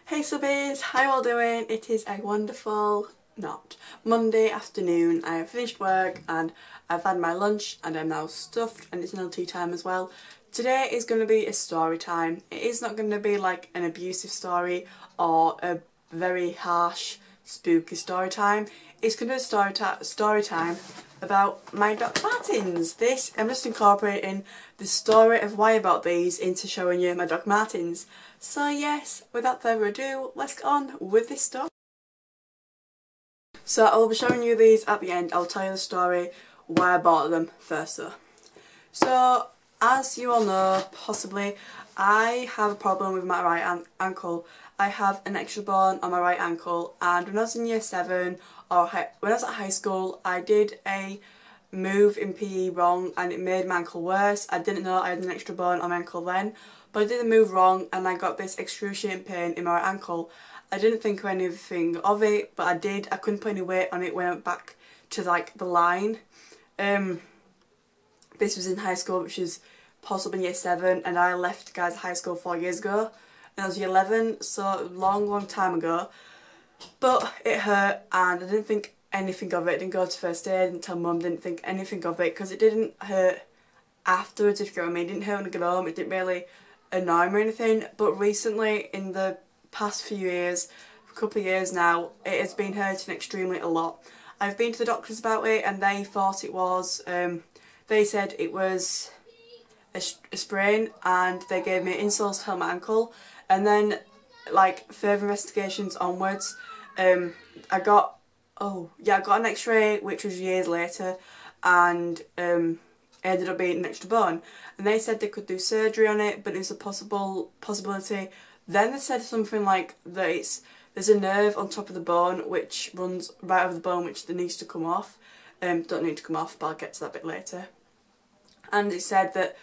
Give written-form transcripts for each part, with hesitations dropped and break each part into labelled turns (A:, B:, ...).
A: Hey subbies, how you all doing? It is a wonderful, not, Monday afternoon. I have finished work and I've had my lunch and I'm now stuffed and it's now tea time as well. Today is going to be a story time. It is not going to be like an abusive story or a very harsh, spooky story time. It's going to be a story time about my Dr. Martens. I'm just incorporating the story of why I bought these into showing you my Dr. Martens. So yes, without further ado, let's get on with this story. So I will be showing you these at the end. I'll tell you the story why I bought them first though. So as you all know, possibly, I have a problem with my right ankle. I have an extra bone on my right ankle, and when I was in year 7 or when I was at high school, I did a move in PE wrong and it made my ankle worse. I didn't know I had an extra bone on my ankle then, but I did the move wrong and I got this excruciating pain in my right ankle. I didn't think of anything of it, but I did. I couldn't put any weight on it when I went back to like the line. This was in high school, which is possibly in year 7, and I left guys high school 4 years ago, and I was year 11, so a long time ago. But it hurt and I didn't think anything of it. I didn't go to first aid, didn't tell mum, didn't think anything of it because it didn't hurt afterwards, if you get what I mean. It didn't hurt when I got home, it didn't really annoy me or anything. But recently, in the past few years, a couple of years now, it has been hurting extremely a lot. I've been to the doctors about it and they thought it was, they said it was a sprain, and they gave me insoles to help my ankle, and then like further investigations onwards, I got an x-ray which was years later, and it ended up being an extra bone, and they said they could do surgery on it, but it's a possibility. Then they said something like that there's a nerve on top of the bone which runs right over the bone which needs to come off. Don't need to come off, but I'll get to that bit later. And it said that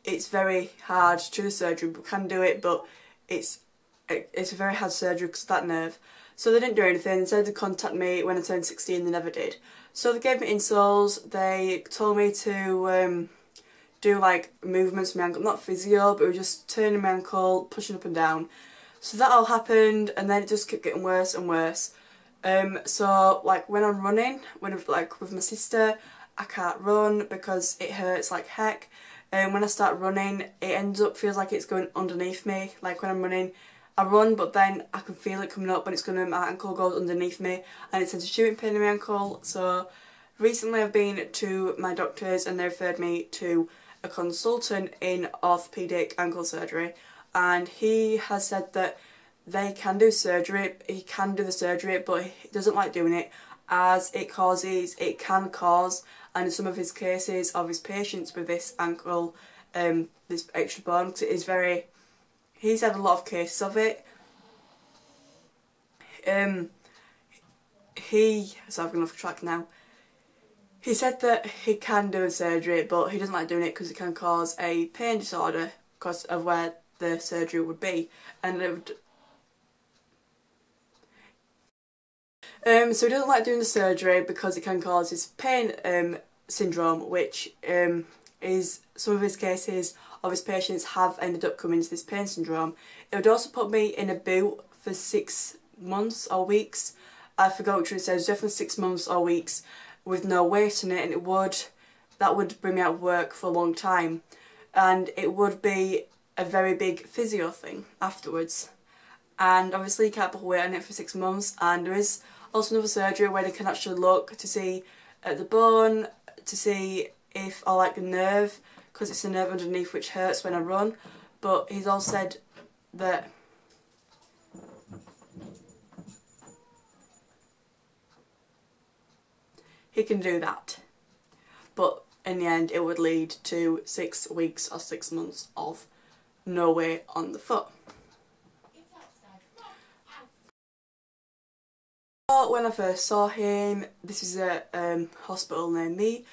A: it's very hard to do the surgery, but can do it, but it's a very hard surgery because of that nerve. So they didn't do anything. They said they'd contact me when I turned 16, they never did. So they gave me insoles, they told me to do like movements with my ankle, not physio, but we were just turning my ankle, pushing up and down. So that all happened, and then it just kept getting worse and worse. So like when I'm running, like with my sister, I can't run because it hurts like heck. When I start running, it feels like it's going underneath me. Like when I'm running, I run, but then I can feel it coming up and my ankle goes underneath me and it sends a shooting pain in my ankle. So recently I've been to my doctors and they referred me to a consultant in orthopaedic ankle surgery, and he has said that they can do surgery, he can do the surgery, but he doesn't like doing it as it can cause, and in some of his cases of his patients with this ankle, this extra bone, he's had a lot of cases of it. So I've gone off track now. He said that he can do a surgery, but he doesn't like doing it because it can cause a pain disorder because of where the surgery would be, and it would. So he doesn't like doing the surgery because it can cause his pain syndrome, which is some of his cases of his patients have ended up coming to this pain syndrome. It would also put me in a boot for 6 months or weeks. I forgot which it says, definitely 6 months or weeks with no weight in it, and that would bring me out of work for a long time, and it would be a very big physio thing afterwards. And obviously you can't put weight on it for 6 months, and there is also another surgery where they can actually look to see at the bone, to see if, or like the nerve, because it's the nerve underneath which hurts when I run. But he's all said that he can do that, but in the end it would lead to 6 weeks or 6 months of no weight on the foot. When I first saw him, this is a hospital near me,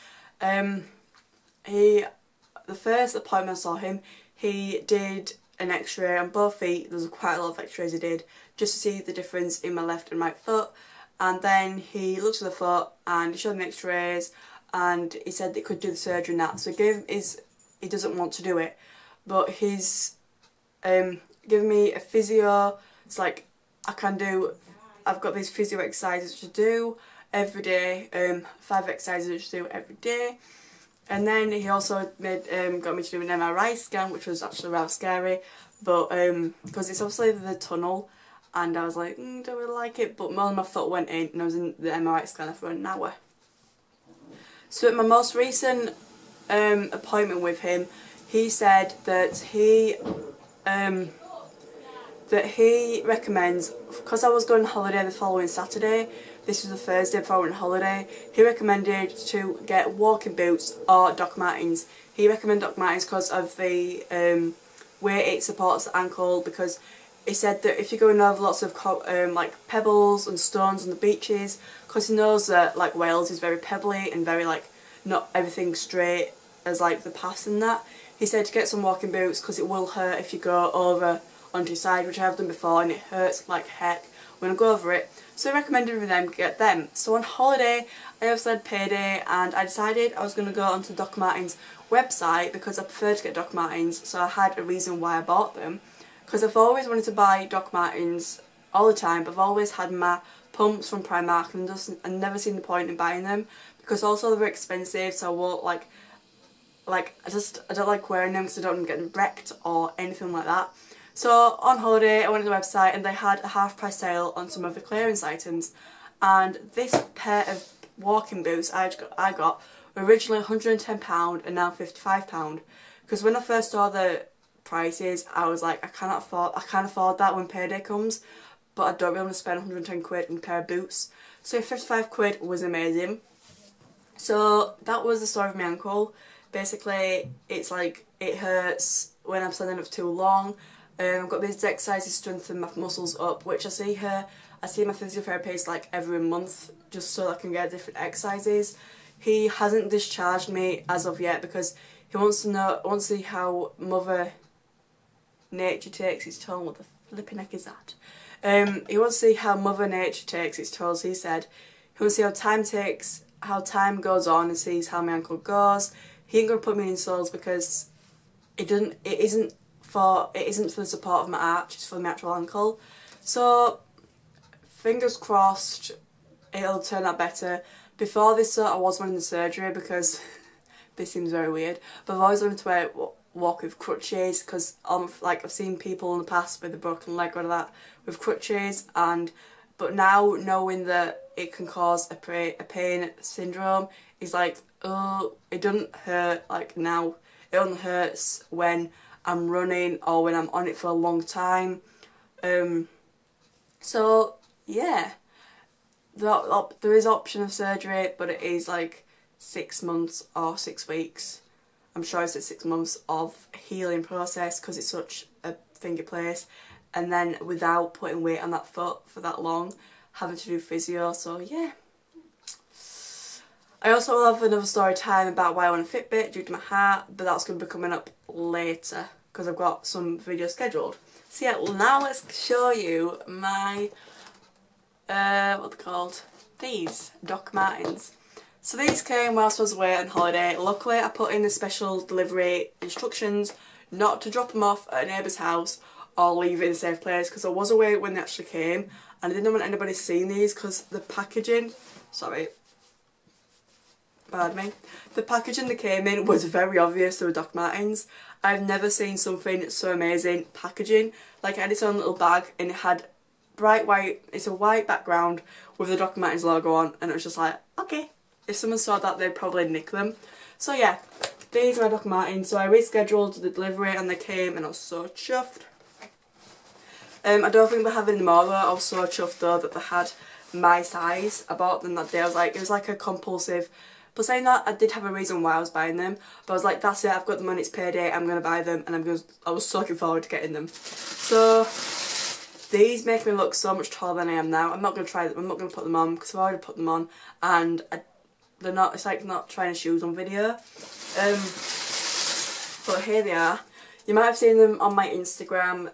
A: the first appointment I saw him, he did an x-ray on both feet. There was quite a lot of x-rays he did just to see the difference in my left and right foot, and then he looked at the foot and he showed me the x-rays and he said they could do the surgery and that. So he doesn't want to do it, but he's given me a physio. It's like I've got these physio exercises to do every day, 5 exercises to do every day. And then he also got me to do an MRI scan, which was actually rather scary, but because it's obviously the tunnel, and I was like, don't really like it, but more than my foot went in, and I was in the MRI scanner for an hour. So at my most recent appointment with him, he said that he recommends, because I was going on holiday the following Saturday, this was the Thursday before I went on holiday, he recommended to get walking boots or Doc Martens. He recommended Doc Martens because of the way it supports the ankle, because he said that if you're going over lots of like pebbles and stones on the beaches, because he knows that like Wales is very pebbly and very like not everything straight as like the paths and that, he said to get some walking boots because it will hurt if you go over onto your side, which I have done before, and it hurts like heck when I go over it. So he recommended me them get them. So on holiday I also had payday, and I decided I was going to go onto Doc Martens website because I prefer to get Doc Martens, so I had a reason why I bought them. Because I've always wanted to buy Doc Martens all the time, but I've always had my pumps from Primark and I've never seen the point in buying them, because also they're expensive, so I won't I don't like wearing them because I don't want to get wrecked or anything like that. So on holiday I went to the website and they had a half price sale on some of the clearance items, and this pair of walking boots I got were originally £110 and now £55, because when I first saw the prices I was like, I can't afford that when payday comes, but I don't really want to spend 110 quid on a pair of boots. So 55 quid was amazing. So that was the story of my ankle. Basically it's like it hurts when I'm standing up for too long. I've got these exercises to strengthen my muscles up, which I see my physiotherapist like every month just so I can get different exercises. He hasn't discharged me as of yet because he wants to see how Mother Nature takes its toll. What the flipping heck is that? He wants to see how Mother Nature takes its toll. So he said he wants to see how time goes on, and sees how my ankle goes. He ain't gonna put me in soles because it isn't for the support of my arch, it's for my actual ankle. So fingers crossed it'll turn out better. Before this I was wanting the surgery because this seems very weird, but I've always wanted to walk with crutches, because I've seen people in the past with a broken leg or that with crutches, but now knowing that it can cause a pain syndrome is like, oh, it doesn't hurt like now, it only hurts when I'm running or when I'm on it for a long time. So yeah, there is option of surgery, but it is like 6 months or 6 weeks. I'm sure it's 6 months of healing process because it's such a finger place, and then without putting weight on that foot for that long, having to do physio. So yeah. I also will have another story time about why I want a Fitbit due to my heart, but that's going to be coming up later because I've got some videos scheduled. So yeah, well, now let's show you my, what they're called, these Doc Martens. So these came whilst I was away on holiday. Luckily I put in the special delivery instructions not to drop them off at a neighbour's house or leave it in a safe place, because I was away when they actually came and I didn't want anybody seeing these because the packaging, pardon me, the packaging they came in was very obvious they were Doc Martens. I've never seen something so amazing packaging. Like, I had its own little bag and it had bright white, it's a white background with the Doc Martens logo on, and it was just like, okay, if someone saw that they'd probably nick them. So yeah, these are my Doc Martens. So I rescheduled the delivery and they came and I was so chuffed. I don't think they have any more though. I was so chuffed though that they had my size. I bought them that day. I was like, it was like a compulsive. But saying that, I did have a reason why I was buying them. But I was like, that's it, I've got the money, it's payday, I'm going to buy them. And I was so looking forward to getting them. So these make me look so much taller than I am now. I'm not going to try them, I'm not going to put them on because I've already put them on. And they're not, it's like not trying shoes on video. But here they are. You might have seen them on my Instagram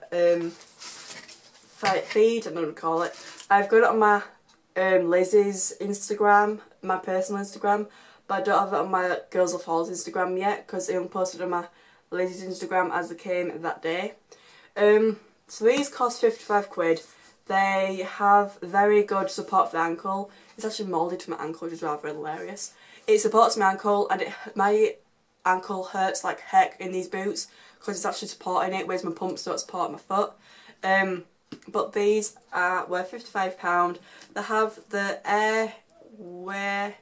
A: feed, I don't know what to call it. I've got it on my Lizzie's Instagram, my personal Instagram, but I don't have it on my Girlslovehauls Instagram yet because I only posted on my Lizzie's Instagram as they came that day. So So these cost 55 quid. They have very good support for the ankle. It's actually moulded to my ankle, which is rather hilarious. It supports my ankle, and my ankle hurts like heck in these boots because it's actually supporting it, whereas my pumps don't support my foot. But these were £55. They have the airwear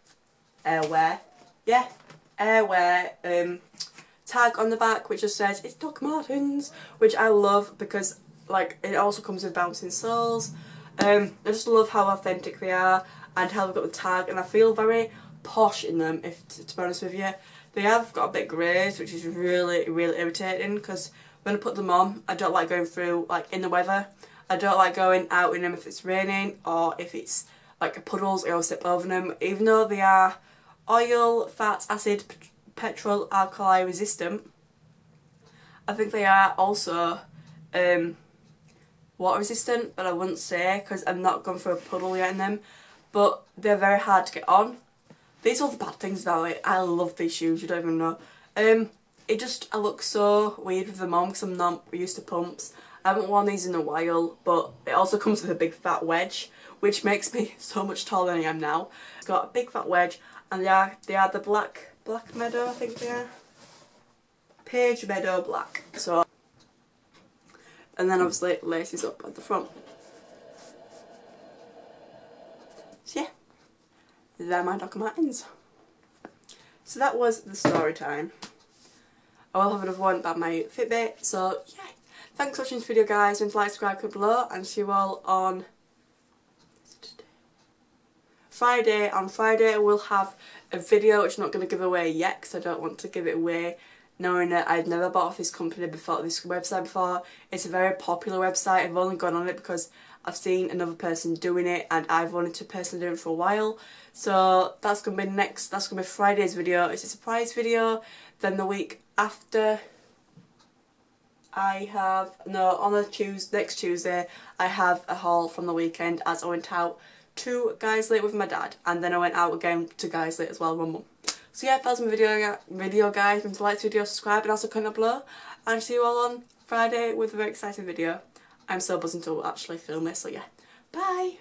A: tag on the back, which just says it's Doc Martens, which I love because like it also comes with bouncing soles. I just love how authentic they are and how they've got the tag, and I feel very posh in them, if to be honest with you. They have got a bit grazed, which is really irritating because when I put them on, I don't like going through like in the weather. I don't like going out in them if it's raining or if it's like puddles. I always step over them, even though they are oil, fat, acid, petrol, alkali resistant. I think they are also water resistant, but I wouldn't say because I'm not gone through a puddle yet in them. But they're very hard to get on. These are all the bad things about it. I love these shoes, you don't even know. I look so weird with them on because I'm not used to pumps. I haven't worn these in a while, but it also comes with a big fat wedge, which makes me so much taller than I am now. It's got a big fat wedge, and they are the black meadow, I think they are. Page meadow black. So, and then obviously laces up at the front. So yeah, they're my Doc Martens. So that was the story time. I will have another one about my Fitbit. So yeah, thanks for watching this video, guys. Don't like, subscribe, comment below, and see you all on Friday. On Friday I will have a video which I'm not going to give away yet because I don't want to give it away knowing that I've never bought off this company before, this website before. It's a very popular website. I've only gone on it because I've seen another person doing it and I've wanted to personally do it for a while. So that's going to be that's going to be Friday's video. It's a surprise video. Then the week after on the next Tuesday I have a haul from the weekend, as I went out to Girlslovehauls with my dad, and then I went out again to Girlslovehauls as well with my mum. So yeah, that's my video guys. If you like this video, subscribe and also comment below, and see you all on Friday with a very exciting video. I'm so buzzing to actually film this, so yeah, bye!